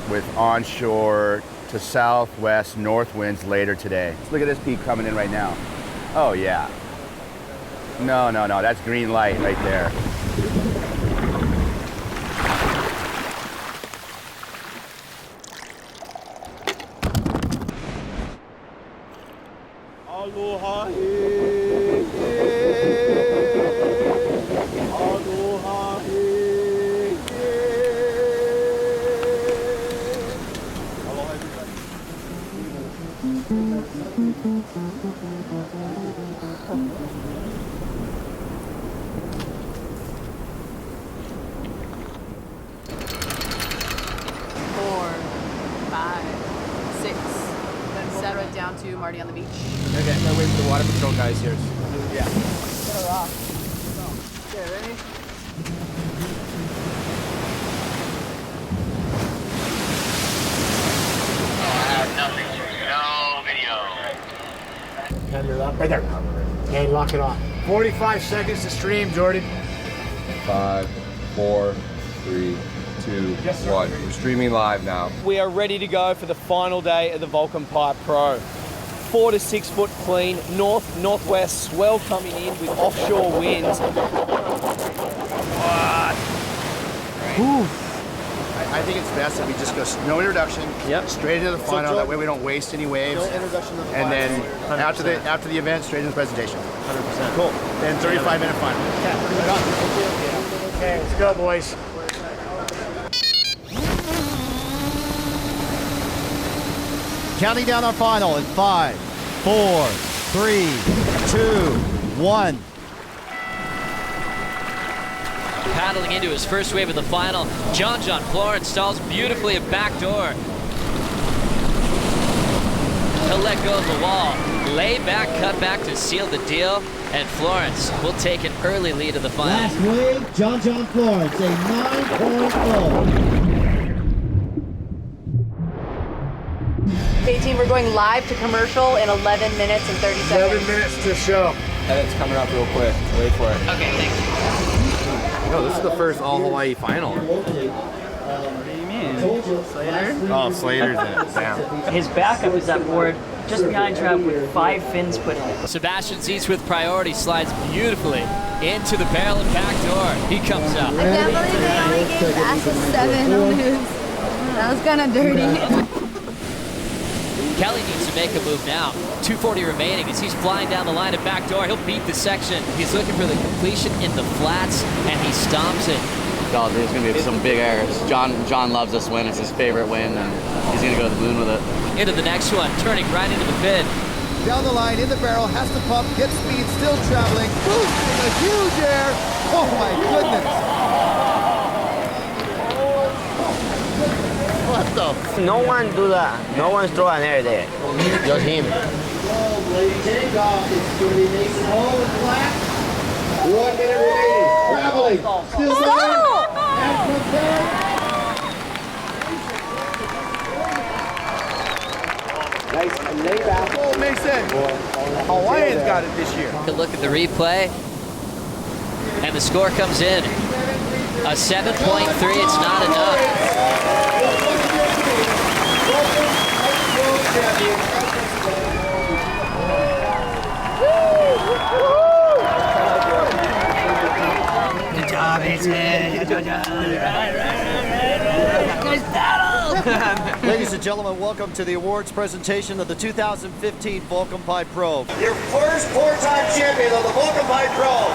with onshore to southwest north winds later today. Look at this peak coming in right now. Oh yeah. No, that's green light right there. Aloha, aloha, aloha, everybody. Right down to Marty on the beach. Okay, I'm gonna wait for the water patrol guys here. Yeah. Get a rock. Okay, ready? I have nothing. No video. Hand it up. Right there. And lock it on. 45 seconds to stream, Jordan. 5, 4, 3, 2, 1. We're streaming live now. We are ready to go for the final day of the Volcom Pipe Pro. 4 to 6 foot clean, northwest swell coming in with offshore winds. I think it's best if we just go no introduction, straight into the final. That way we don't waste any waves. No introduction to the and final. then after the event, straight into the presentation. 100%. Cool. Then 35-minute final. Okay, let's go, boys. Counting down our final in 5, 4, 3, 2, 1. Paddling into his first wave of the final, John Florence stalls beautifully a backdoor. He'll let go of the wall, lay back, cut back to seal the deal, and Florence will take an early lead of the final. Last wave, John Florence, a 9.0. Okay, team, we're going live to commercial in 11 minutes and 30 seconds. 11 minutes to show. Edit's coming up real quick. Wait for it. Okay, thanks. No, this is the first all Hawaii final. What do you mean? Slater? Oh, Slater's in it. Damn. His backup is that board just behind trap with 5 fins put in it. Sebastian Seats with priority slides beautifully into the barrel and back door. He comes up. I can't believe they only gave Bass a 7 on his. That was kind of dirty. Kelly needs to make a move now. 240 remaining as he's flying down the line at back door. He'll beat the section. He's looking for the completion in the flats, and he stomps it. God, there's going to be some big errors. John loves this win. It's his favorite win, and he's going to go to the moon with it. Into the next one, turning right into the pit. Down the line, in the barrel, has to pump, gets speed, still traveling. Boost with a huge air. Oh my goodness. What the? No one do that. No one throw an air there. Just him. Take off. It's going to be nice and low and flat. 1 minute remaining. Traveling. Still going. And prepare. Nice and lay back. Oh, Mason. Hawaiians got it this year. To look at the replay, and the score comes in. A 7.3, it's not enough. Good job, Mason. Good job. Guys, battle! Ladies and gentlemen, welcome to the awards presentation of the 2015 Volcom Pipe Pro. Your first 4-time champion of the Volcom Pipe Pro